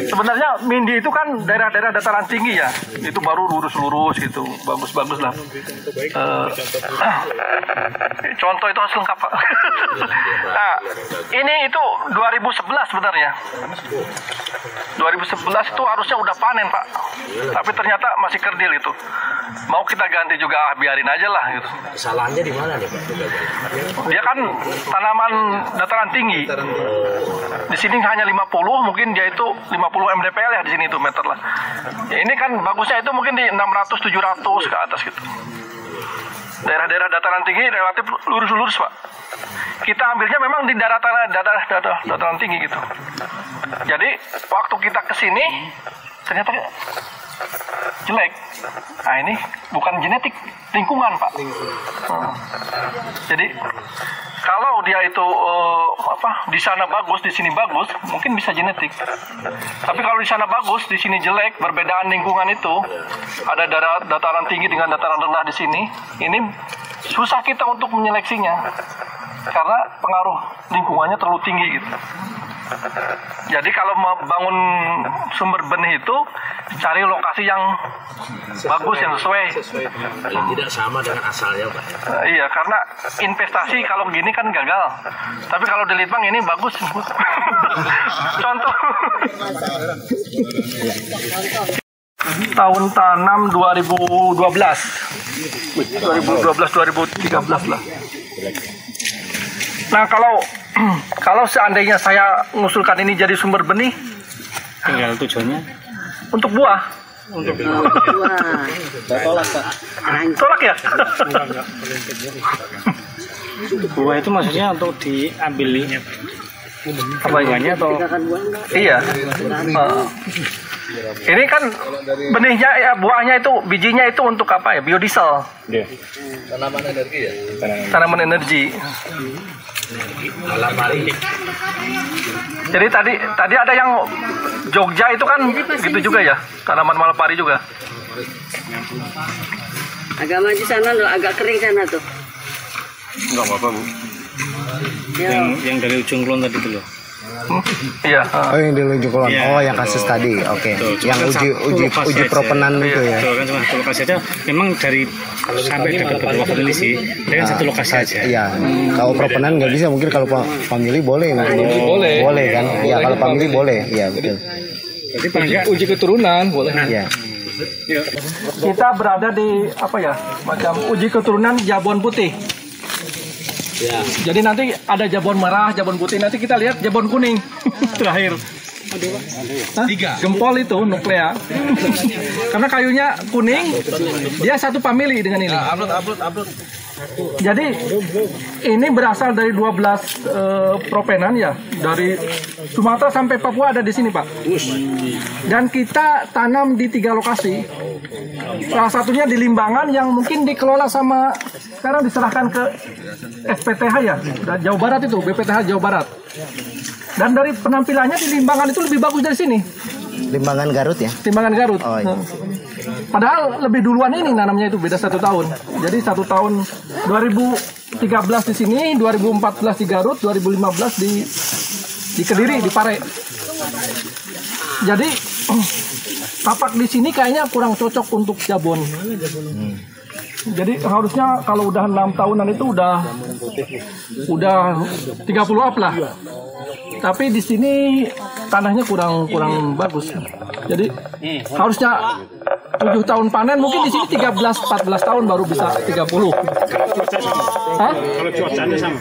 Sebenarnya Mindi itu kan daerah-daerah dataran tinggi ya, itu baru lurus-lurus gitu, bagus-bagus lah. Contoh itu harus lengkap Pak. Nah, ini itu 2011 sebenarnya. 2011 itu harusnya udah panen Pak, tapi ternyata masih kerdil itu. Mau kita ganti juga, biarin aja lah gitu. Kesalahannya di mana nih Pak? Dia kan tanaman dataran tinggi. Di sini hanya 50, mungkin dia itu 50 mdpl ya di sini itu meter lah. Ya, ini kan bagusnya itu mungkin di 600 700 ke atas gitu. Daerah-daerah dataran tinggi relatif lurus-lurus Pak. Kita ambilnya memang di dataran tinggi gitu. Jadi waktu kita ke sini ternyata jelek. Nah ini bukan genetik, lingkungan Pak. Jadi kalau dia itu di sana bagus, di sini bagus, mungkin bisa genetik. Tapi kalau di sana bagus, di sini jelek, perbedaan lingkungan itu ada dataran tinggi dengan dataran rendah di sini. Ini susah kita untuk menyeleksinya karena pengaruh lingkungannya terlalu tinggi gitu. Jadi kalau mau bangun sumber benih itu cari lokasi yang bagus, yang sesuai. Yang tidak sama dengan asalnya Pak. Iya, karena investasi kalau gini kan gagal. Tapi kalau di Litbang ini bagus. Contoh. Tahun tanam 2012. 2013 lah. Nah, kalau seandainya saya mengusulkan ini jadi sumber benih, tinggal tujuannya untuk buah. Untuk buah. Tolak Pak. Tolak ya? Buah itu maksudnya untuk diambil buahnya atau? Iya. Ini kan benihnya ya, buahnya itu, bijinya itu untuk apa ya? Biodiesel. Iya. Tanaman energi ya? Tanaman energi. Jadi tadi ada yang Jogja itu kan gitu juga ya, tanaman Malpari juga. Agak maju sana loh, agak kering sana tuh. Enggak apa-apa Bu. Yang dari ujung kulon tadi dulu. Iya. Oh yang di ujung kulon. Ya, oh yang kasus tadi. Oke. Yang uji propenan itu ya. Betul kan, cuma satu lokasi aja. Memang dari sampai ke beberapa kondisi dengan satu lokasi aja. Iya. Kalau propenan nggak bisa, mungkin kalau family boleh. Boleh kan? Iya kalau family boleh. Iya betul. Jadi uji keturunan boleh. Iya. Kita berada di apa ya? Macam uji keturunan jabon putih. Ya. Jadi nanti ada jabon merah, jabon putih. Nanti kita lihat jabon kuning terakhir. Gempol itu nuklea. Karena kayunya kuning, dia satu family dengan ini. Upload. Jadi ini berasal dari 12 propenan ya, dari Sumatera sampai Papua ada di sini Pak. Dan kita tanam di 3 lokasi. Salah satunya di Limbangan yang mungkin dikelola sama, sekarang diserahkan ke SPTH ya, Jawa Barat itu, BPTH Jawa Barat. Dan dari penampilannya di Limbangan itu lebih bagus dari sini. Limbangan Garut ya? Limbangan Garut. Oh, iya. Padahal lebih duluan ini nanamnya itu beda 1 tahun. Jadi 1 tahun 2013 di sini, 2014 di Garut, 2015 di Kediri, di Pare. Jadi tapak di sini kayaknya kurang cocok untuk jabon. Jadi harusnya kalau udah 6 tahunan itu udah 30 up lah. Tapi di sini tanahnya kurang bagus. Jadi harusnya 7 tahun panen, mungkin di sini 13-14 tahun baru bisa 30. Hah? Kalau cuacanya sama?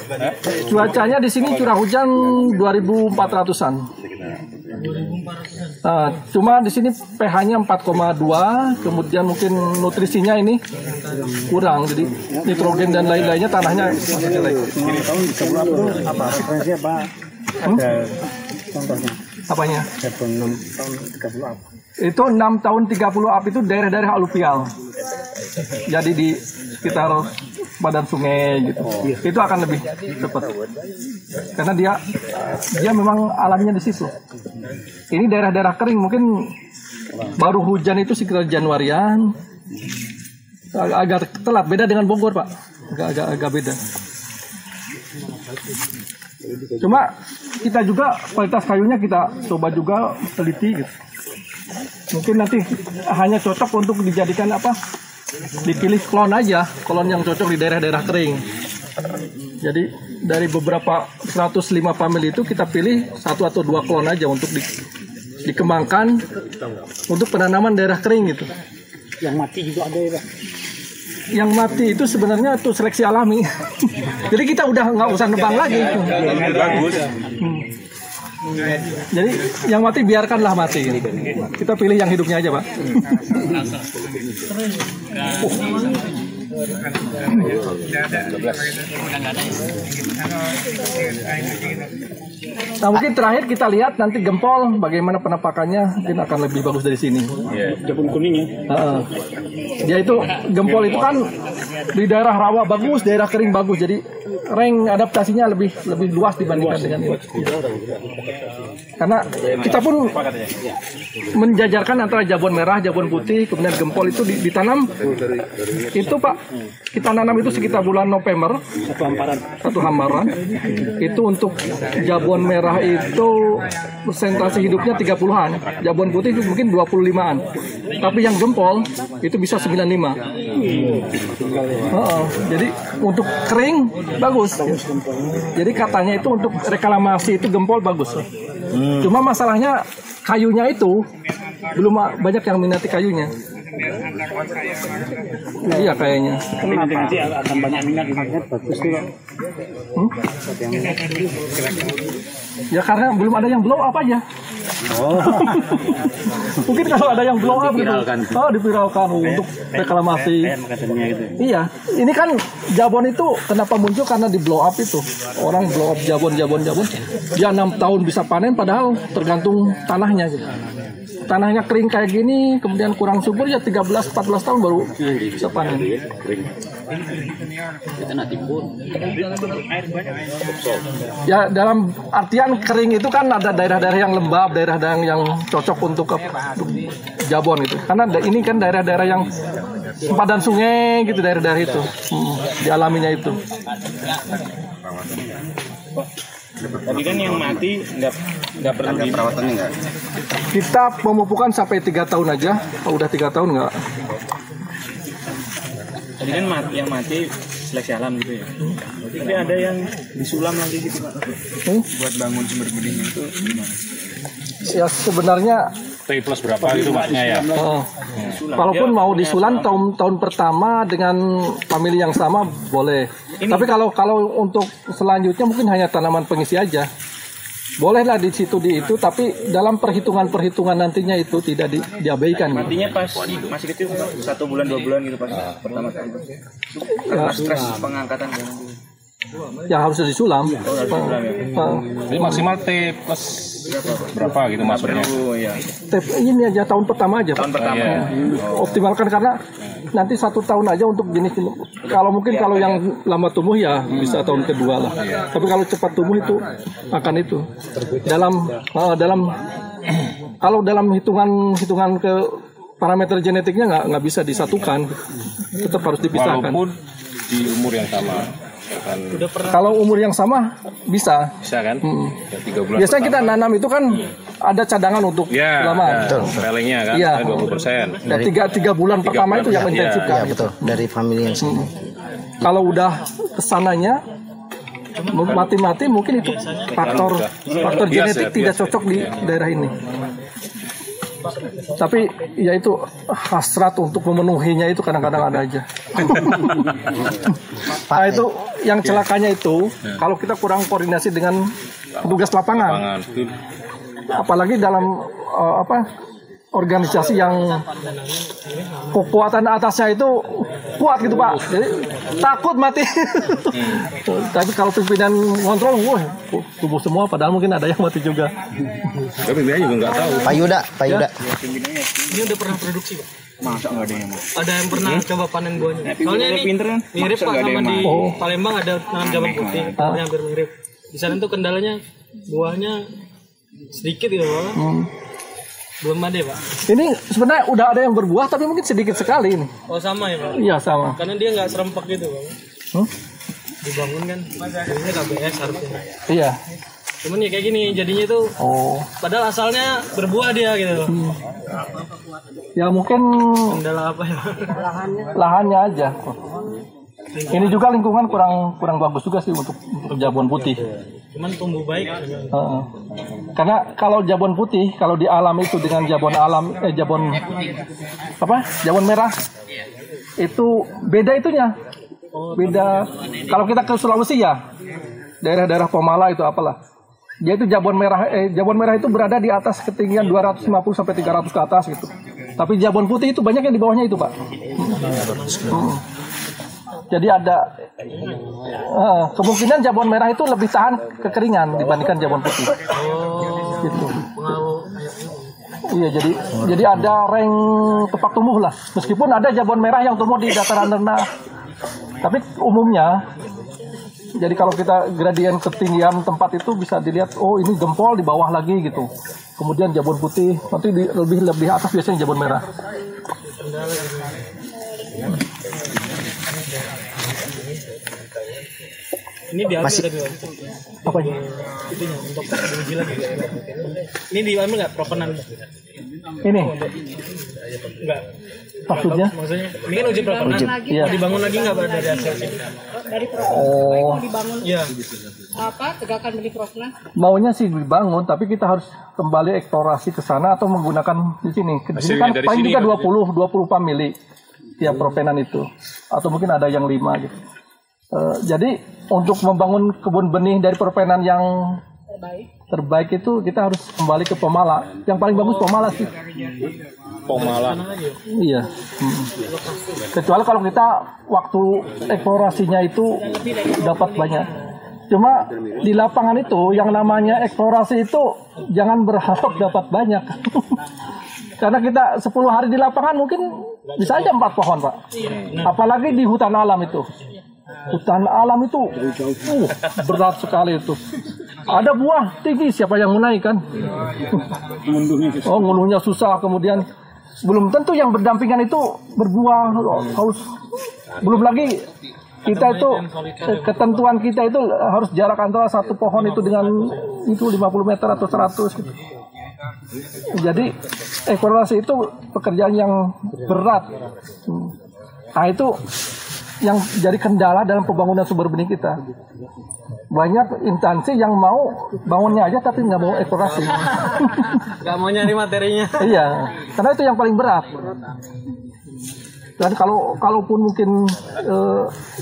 Cuacanya di sini curah hujan 2400-an. Nah, cuma di sini pH-nya 4,2, kemudian mungkin nutrisinya ini kurang, jadi nitrogen dan lain-lainnya tanahnya masih jelek. Ini tahun 30 apa? Sequensi apa? Ada contohnya? Apanya? Jabon 6 tahun 30 apa? Itu 6 tahun 30 up itu daerah-daerah aluvial. Jadi di sekitar badan sungai gitu. Itu akan lebih cepat. Karena dia memang alamnya di situ. Ini daerah-daerah kering, mungkin baru hujan itu sekitar Januarian. Agak telat, beda dengan Bogor, Pak. Agak beda. Cuma kita juga kualitas kayunya kita coba juga teliti gitu. Mungkin nanti hanya cocok untuk dijadikan apa? Dipilih klon aja, klon yang cocok di daerah-daerah kering. Jadi dari beberapa 105 famili itu kita pilih 1 atau 2 klon aja untuk dikembangkan untuk penanaman daerah kering gitu. Yang mati juga ada ya Pak? Yang mati itu sebenarnya itu seleksi alami. Jadi kita udah nggak usah nebang lagi. Bagus. Jadi yang mati biarkanlah mati. Kita pilih yang hidupnya aja, Pak. Nah mungkin terakhir kita lihat nanti gempol bagaimana penampakannya mungkin akan lebih bagus dari sini. Jabun kuning ya? Dia itu gempol itu kan di daerah rawa bagus, daerah kering bagus. Jadi rank adaptasinya lebih luas dibandingkan dengan ini. Karena kita pun menjajarkan antara jabon merah, jabon putih, kemudian gempol itu ditanam. Itu Pak, kita nanam itu sekitar bulan November. Satu hamparan. Itu untuk jabon merah itu persentase hidupnya 30-an. Jabon putih itu mungkin 25-an. Tapi yang gempol itu bisa 95. Jadi untuk kering bagus. Jadi katanya itu untuk reklamasi itu gempol bagus. Cuma masalahnya kayunya itu belum banyak yang minati kayunya. Iya kayaknya. Tapi nanti akan banyak minat bagus tuh Pak. Ya karena belum ada yang blow up aja. Mungkin kalau ada yang blow up gitu. Dipiralkan untuk reklamasi. Iya, ini kan jabon itu kenapa muncul karena di blow up itu. Orang blow up jabon. Dia 6 tahun bisa panen padahal tergantung tanahnya gitu. Tanahnya kering kayak gini, kemudian kurang subur ya 13-14 tahun baru bisa panen. Ya dalam artian kering itu kan ada daerah-daerah yang lembab, daerah-daerah yang cocok untuk jabon itu. Karena ini kan daerah-daerah yang sempadan sungai gitu, daerah-daerah itu di alaminya itu. Tadi kan yang mati nggak perlu Perawatannya nggak? Kita pemupukan sampai 3 tahun aja. Kalau udah 3 tahun nggak. Tadi kan yang mati seleksi alam gitu ya. Tapi ada yang disulam nanti gitu Pak. Buat bangun sumber benihnya itu gimana? Ya sebenarnya P plus berapa gitu Paknya ya? Walaupun mau disulam tahun pertama dengan famili yang sama boleh. Tapi kalau untuk selanjutnya mungkin hanya tanaman pengisi aja. Bolehlah di situ di itu, tapi dalam perhitungan nantinya itu tidak diabaikan. Matinya pas masih kecil 1 bulan 2 bulan gitu pas pertama kali. Karena stres pengangkatan kan. Ya harus disulam. Jadi maksimal T plus berapa gitu maksudnya? Ini aja tahun pertama aja. Tahun pertama. Optimalkan karena nanti 1 tahun aja untuk jenis. Kalau yang lama tumbuh ya bisa tahun kedua lah. Tapi kalau cepat tumbuh itu akan itu. Kalau dalam hitungan ke parameter genetiknya nggak bisa disatukan, tetap harus dipisahkan. Walaupun di umur yang sama. Kalau umur yang sama bisa kan? 3 bulan. Biasanya kita nanam itu kan ada cadangan untuk lama. Pelengnya kan, 20%. Ya, 3 bulan pertama itu yang intensif kan. Iya betul, dari famili yang sini. Kalau udah kesananya mati mungkin itu faktor genetik tidak cocok di daerah ini. Tapi ya itu hasrat untuk memenuhinya itu kadang-kadang ada aja. Nah itu yang celakanya itu kalau kita kurang koordinasi dengan petugas lapangan. Apalagi dalam organisasi yang kekuatan atasnya itu kuat gitu Pak, jadi takut mati. Tapi kalau pimpinan kontrol, tubuh semua, padahal mungkin ada yang mati juga. Tapi pimpinannya juga nggak tahu. Pak Yuda. Ini udah pernah produksi Pak? Masa nggak ada yang mau? Ada yang pernah coba panen buahnya. Soalnya ini pinter kan? mirip Pak sama di Palembang ada nanam jabon putih, hampir mirip. Di sana tuh kendalanya buahnya sedikit gitu Pak. Belum ada Pak. Ini sebenarnya udah ada yang berbuah tapi mungkin sedikit sekali ini. Oh sama ya Pak? Iya sama. Karena dia nggak serempak gitu Pak. Dibangun kan, jadinya KBS harusnya. Iya. Cuman ya kayak gini jadinya itu. Padahal asalnya berbuah dia gitu. Ya mungkin Kendala apa ya? lahannya aja. Ini juga lingkungan kurang bagus juga sih untuk jabon putih. Cuman tumbuh baik. Karena kalau jabon putih, kalau di alam itu dengan jabon merah itu beda itunya. Beda. Kalau kita ke Sulawesi ya, daerah-daerah Pomala itu apalah. Dia itu jabon merah itu berada di atas ketinggian 250 sampai 300 ke atas gitu. Tapi jabon putih itu banyak yang di bawahnya itu, Pak. Jadi ada kemungkinan jabon merah itu lebih tahan kekeringan dibandingkan jabon putih. Gitu. Iya, jadi ada rank tepak tumbuh lah. Meskipun ada jabon merah yang tumbuh di dataran rendah. Tapi umumnya, jadi kalau kita gradien ketinggian tempat itu bisa dilihat, oh ini gempol di bawah lagi gitu. Kemudian jabon putih, nanti lebih atas biasanya jabon merah. Ini diambil Masih- tadi Om. Apa ini? Itunya untuk diuji lagi. Ini diambil nggak proponan? Ini Enggak. maksudnya? Maksudnya ini kan uji proponan. Iya. Mau dibangun lagi nggak Pak dari hasil ini? Dari Prof dibangun Iya. tegakan beli Profna. Maunya sih dibangun, tapi kita harus kembali eksplorasi ke sana atau menggunakan di sini. Di sini kan paling juga 20 famili tiap propenan itu, atau mungkin ada yang 5 gitu. Jadi untuk membangun kebun benih dari propenan yang terbaik itu kita harus kembali ke Pomala. Yang paling bagus Pomala sih. Pomala. Iya. Kecuali kalau kita waktu eksplorasinya itu dapat banyak. Cuma di lapangan itu yang namanya eksplorasi itu jangan berharap dapat banyak. Karena kita 10 hari di lapangan mungkin bisa aja 4 pohon, Pak. Apalagi di hutan alam itu. Hutan alam itu berat sekali itu. Ada buah tinggi, siapa yang mau naik kan? Oh, nguluhnya susah. Kemudian belum tentu yang berdampingan itu berbuah. Harus belum lagi kita itu ketentuan kita itu harus jarak antara satu pohon itu dengan itu 50 meter atau 100 gitu. Jadi eksplorasi itu pekerjaan yang berat. Nah itu yang jadi kendala dalam pembangunan sumber benih kita. Banyak instansi yang mau bangunnya aja tapi nggak mau eksplorasi. Nggak mau nyari materinya. Iya, karena itu yang paling berat. Dan kalaupun mungkin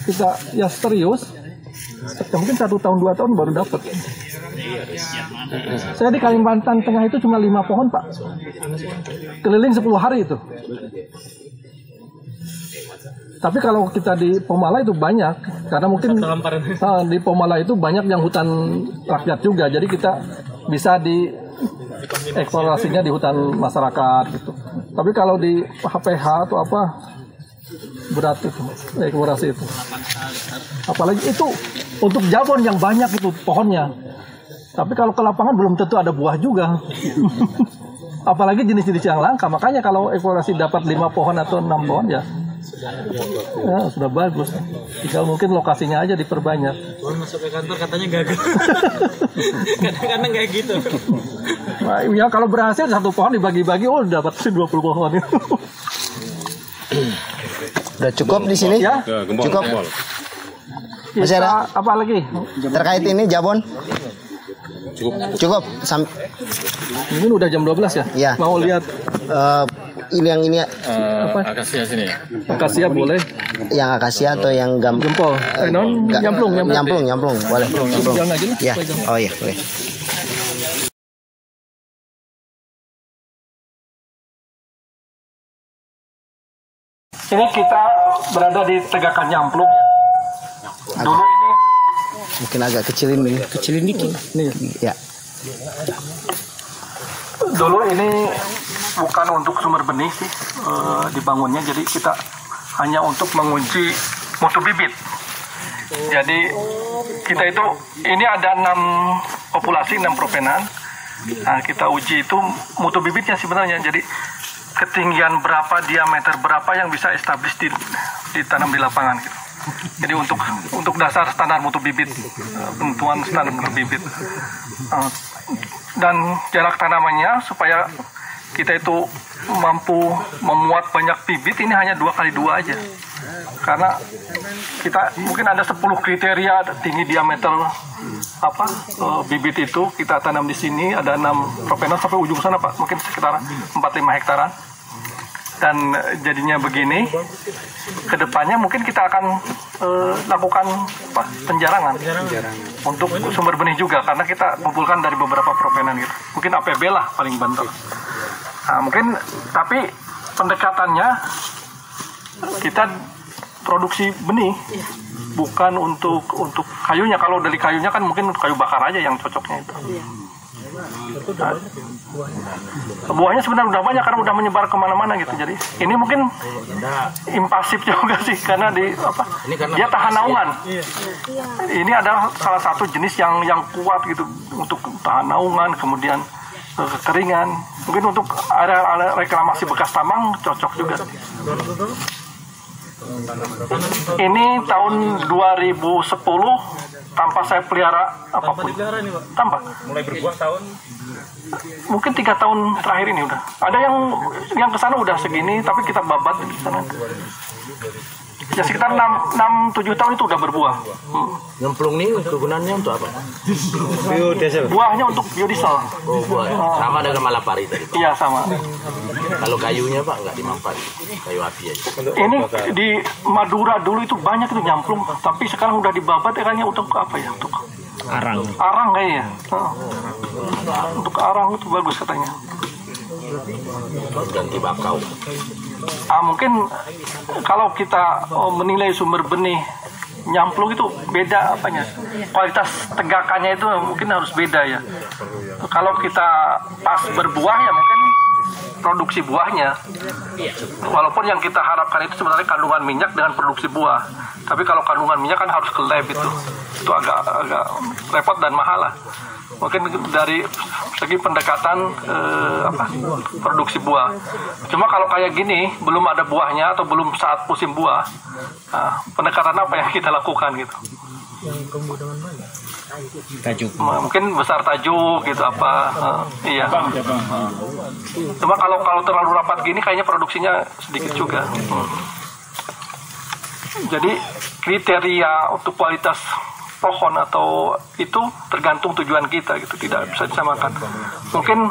kita ya serius, ya mungkin 1 tahun 2 tahun baru dapat. Saya di Kalimantan Tengah itu cuma 5 pohon, Pak. Keliling 10 hari itu. Tapi kalau kita di Pomala itu banyak, karena mungkin di Pomala itu banyak yang hutan rakyat juga, jadi kita bisa di eksplorasinya di hutan masyarakat gitu. Tapi kalau di HPH atau apa berat itu eksplorasi itu. Apalagi itu untuk jabon yang banyak itu pohonnya. Tapi kalau ke lapangan belum tentu ada buah juga. Apalagi jenis-jenis yang langka. Makanya kalau eksplorasi dapat 5 pohon atau 6 pohon ya sudah bagus. Tinggal mungkin lokasinya aja diperbanyak. Masuk ke kantor katanya gagal. Kadang-kadang kayak gitu. Nah, ya kalau berhasil 1 pohon dibagi-bagi, dapat 20 pohon. Udah cukup di sini? Ya, Cukup. Masih ada apa lagi? terkait ini jabon? Cukup. Ini udah jam 12 ya? Iya. Mau lihat Ini yang ini Akasia sini. akasia boleh? yang akasia atau yang Jempol. nyamplung boleh. Nyamplung. Jangan aja nih. Ya. Oh iya, boleh. Ini kita berada di Tegakan Nyamplung. Dulu ini Mungkin agak kecilin dikit. Ya. Dulu ini bukan untuk sumber benih sih dibangunnya, jadi kita hanya untuk menguji mutu bibit. Jadi kita itu ini ada 6 populasi, 6 propenan. Nah, kita uji itu mutu bibitnya sebenarnya. Jadi ketinggian berapa, diameter berapa yang bisa establis ditanam di lapangan gitu. Jadi untuk dasar standar mutu bibit, penentuan standar mutu bibit. Dan jarak tanamannya supaya kita itu mampu memuat banyak bibit ini hanya 2x2 aja. Karena kita mungkin ada 10 kriteria tinggi diameter bibit itu kita tanam di sini, ada 6 propenan sampai ujung sana Pak, mungkin sekitar 4-5 hektaran. Dan jadinya begini, kedepannya mungkin kita akan lakukan penjarangan untuk sumber benih juga, karena kita kumpulkan dari beberapa propenan gitu. Mungkin APB lah paling banter. Nah, mungkin tapi pendekatannya kita produksi benih, bukan untuk kayunya. Kalau dari kayunya kan mungkin kayu bakar aja yang cocoknya itu. Nah, buahnya sebenarnya udah banyak karena udah menyebar kemana-mana gitu. Jadi ini mungkin impasif juga sih karena dia tahan naungan. Ini adalah salah satu jenis yang kuat gitu untuk tahan naungan, kemudian kekeringan. Mungkin untuk area reklamasi bekas tambang cocok juga. Ini tahun 2010 tanpa saya pelihara apapun. Tanpa. Mulai berbuah tahun Mungkin 3 tahun terakhir ini udah. Ada yang kesana udah segini, tapi kita babat di sana. Ya sekitar 6-7 tahun itu udah berbuah. Nyemplung nih kegunaannya untuk apa? biodiesel. Buahnya untuk biodiesel. Oh, buah. Sama dengan malapari tadi. Iya sama. Kalau kayunya Pak nggak dimanfaat, kayu api aja. Ini di Madura dulu itu banyak itu nyamplung, tapi sekarang udah dibabat ya kayaknya untuk apa ya? Untuk arang kayaknya. Untuk arang itu bagus katanya. Ganti bakau. Mungkin kalau kita menilai sumber benih nyamplung itu beda apanya, kualitas tegakannya itu mungkin harus beda ya. Kalau kita pas berbuah ya mungkin produksi buahnya, walaupun yang kita harapkan itu sebenarnya kandungan minyak dengan produksi buah, tapi kalau kandungan minyak kan harus ke lab itu agak repot dan mahal lah. Mungkin dari segi pendekatan produksi buah. Cuma kalau kayak gini belum ada buahnya atau belum saat musim buah, pendekatan apa yang kita lakukan gitu? Tajuk. Mungkin besar tajuk gitu apa? Iya. Cuma kalau terlalu rapat gini kayaknya produksinya sedikit juga. Jadi kriteria untuk kualitas pohon atau itu tergantung tujuan kita gitu, tidak bisa disamakan. Mungkin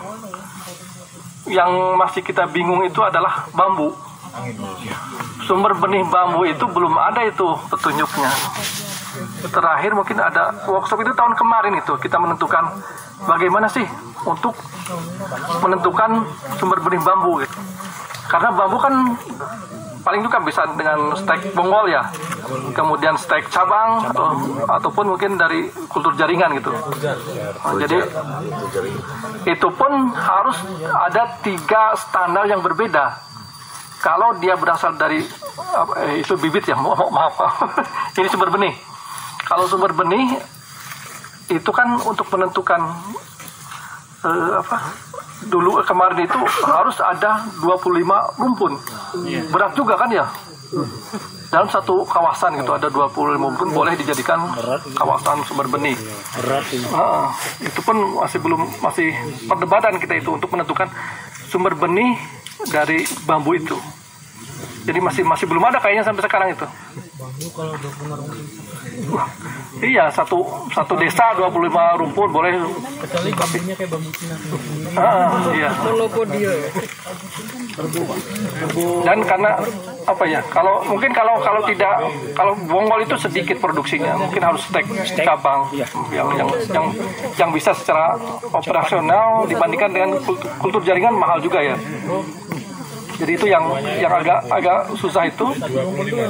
yang masih kita bingung itu adalah bambu. Sumber benih bambu itu belum ada itu petunjuknya. Terakhir mungkin ada workshop itu tahun kemarin itu kita menentukan bagaimana sih untuk menentukan sumber benih bambu gitu. Karena bambu kan paling juga bisa dengan stek bonggol ya, kemudian stek cabang ataupun mungkin dari kultur jaringan gitu. Jadi itu pun harus ada 3 standar yang berbeda. Kalau dia berasal dari itu bibit ya, maaf ini sumber benih. Kalau sumber benih itu kan untuk menentukan dulu kemarin itu harus ada 25 rumpun. Berat juga kan ya? Dalam satu kawasan gitu ada 25 rumpun boleh dijadikan kawasan sumber benih. Itu pun masih perdebatan kita itu untuk menentukan sumber benih dari bambu itu. Jadi masih belum ada kayaknya sampai sekarang itu. Iya, satu desa 25 rumpun boleh. Kecuali bambunya kayak bambu Cina. Iya. Monopodio. Dan karena apa ya? Kalau tidak, kalau bonggol itu sedikit produksinya, mungkin harus stek cabang yang bisa secara operasional dibandingkan dengan kultur jaringan mahal juga ya. Jadi itu yang agak susah itu,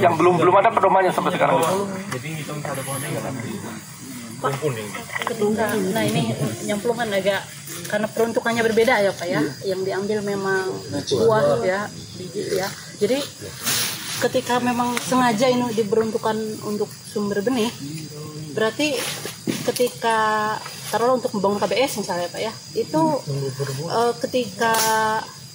yang belum ada pedomannya sampai sekarang. Nah ini nyemplung kan agak karena peruntukannya berbeda ya Pak ya. Yang diambil memang buah ya, biji ya. Jadi ketika memang sengaja ini diperuntukkan untuk sumber benih, berarti ketika taruh untuk membangun KBS misalnya Pak ya, itu ketika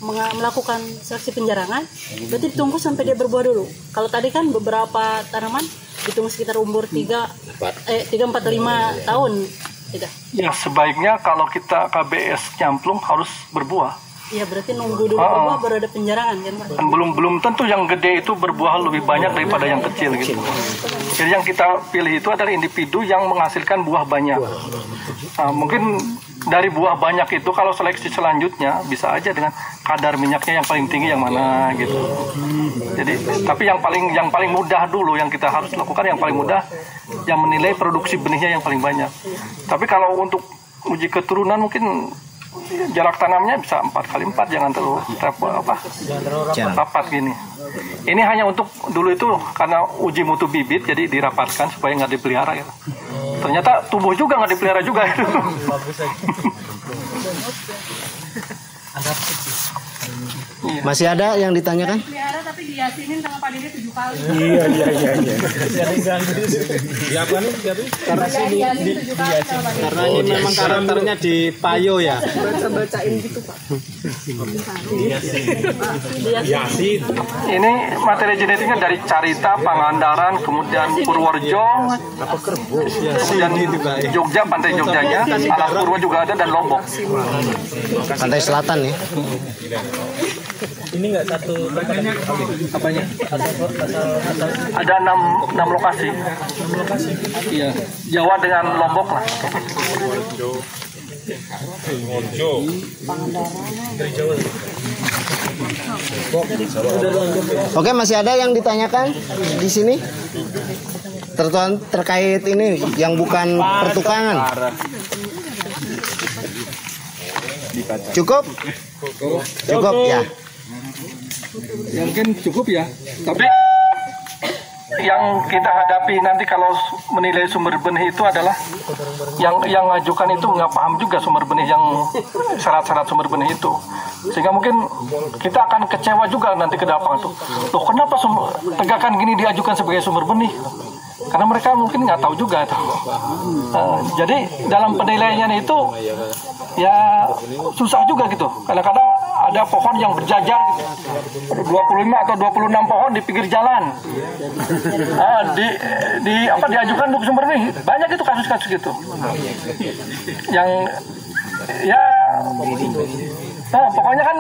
melakukan seleksi penjarangan berarti ditunggu sampai dia berbuah dulu. Kalau tadi kan beberapa tanaman hitung sekitar umur 3-4-5 tahun. Tidak. Ya sebaiknya kalau kita KBS nyamplung harus berbuah. Iya berarti nunggu dulu berbuah baru ada penjarangan kan Pak? Dan belum tentu yang gede itu berbuah lebih banyak daripada yang kecil gitu. Jadi yang kita pilih itu adalah individu yang menghasilkan buah banyak. Nah, mungkin dari buah banyak itu kalau seleksi selanjutnya bisa aja dengan kadar minyaknya yang paling tinggi yang mana gitu. Jadi tapi yang paling mudah dulu yang kita harus lakukan, yang paling mudah yang menilai produksi benihnya yang paling banyak. Tapi kalau untuk uji keturunan mungkin jarak tanamnya bisa 4x4, jangan terlalu rapat gini. Ini hanya untuk dulu itu karena uji mutu bibit jadi dirapatkan supaya nggak dipelihara gitu. Ternyata tumbuh juga nggak dipelihara juga itu. Masih ada yang ditanyakan? Pelihara tapi diyasinin sama Pak Dede 7 kali. Iya. Siapa nih? Karena sini karena ini memang karakternya di Payo ya. Baca-bacain gitu Pak. Yasin. Ini materi genetiknya dari Carita, Pangandaran, kemudian Purworejo, kemudian Jogja, pantai Jogjanya, Anak Purwo juga ada, dan Lombok. Pantai Selatan ya. Ini nggak satu Apanya? Ada 6 lokasi. Iya, Jawa dengan Lombok lah. Oke, masih ada yang ditanyakan di sini? Terkait ini yang bukan pertukangan. Cukup ya. Ya mungkin cukup ya. Tapi yang kita hadapi nanti kalau menilai sumber benih itu adalah yang ngajukan itu nggak paham juga sumber benih, yang syarat-syarat sumber benih itu, sehingga mungkin kita akan kecewa juga nanti ke depan tuh. Loh kenapa tegakan gini diajukan sebagai sumber benih? Karena mereka mungkin nggak tahu juga itu. Jadi dalam penilaiannya itu ya susah juga gitu. Kadang-kadang ada pohon yang berjajar gitu. 25 atau 26 pohon di pinggir jalan. Diajukan untuk sumber benih. Banyak itu kasus-kasus gitu. Yang ya pokoknya kan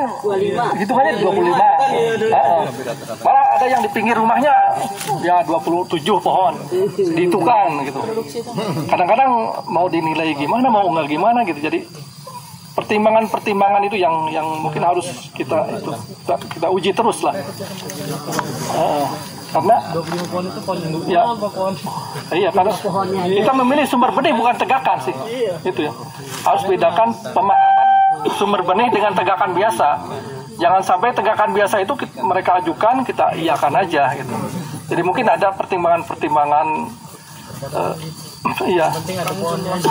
hitungannya 25. Malah ada yang di pinggir rumahnya ya 27 pohon dihitungan gitu. Kadang-kadang mau dinilai gimana, mau nggak gimana gitu. Jadi pertimbangan itu yang mungkin harus kita uji terus lah. Karena 25 pohon itu pohon induk apa pohon? Iya, karena kita memilih sumber benih bukan tegakan sih. Itu ya. Harus bedakan pemahaman sumber benih dengan tegakan biasa. Jangan sampai tegakan biasa itu mereka ajukan, kita iyakan aja gitu. Jadi mungkin ada pertimbangan-pertimbangan iya.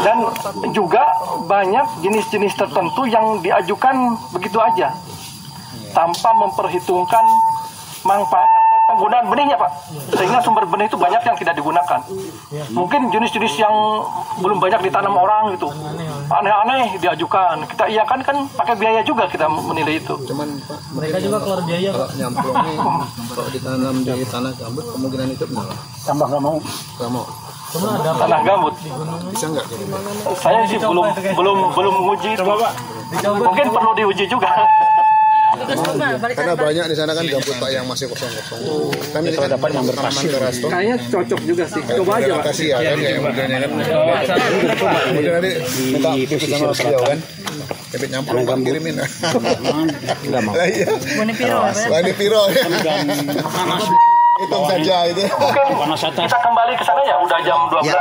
Dan juga banyak jenis-jenis tertentu yang diajukan begitu aja tanpa memperhitungkan manfaat penggunaan benihnya Pak, sehingga sumber benih itu banyak yang tidak digunakan. Mungkin jenis-jenis yang belum banyak ditanam orang gitu, aneh-aneh diajukan, kita iyakan kan pakai biaya juga kita menilai itu. Cuman Pak, mereka juga keluar biaya kalau nyamplung kalau ditanam di tanah gambut kemungkinan itu benar. Tambah nggak mau. Tanah gambut. Bisa nggak? Saya sih belum uji itu. Mungkin perlu diuji juga. Karena banyak di sana kan gambut Pak yang masih kosong-kosong. Kan ini kan dapat yang berpasir. Kayaknya cocok juga sih. Coba aja Pak. Kasih ya kan kayak modelnya kan. Kemudian nanti minta sama beliau kan. Kebit nyamplung Pak kirimin. Enggak mau. Bani Piro. Hitung saja itu. Kita kembali ke sana ya, udah jam 12.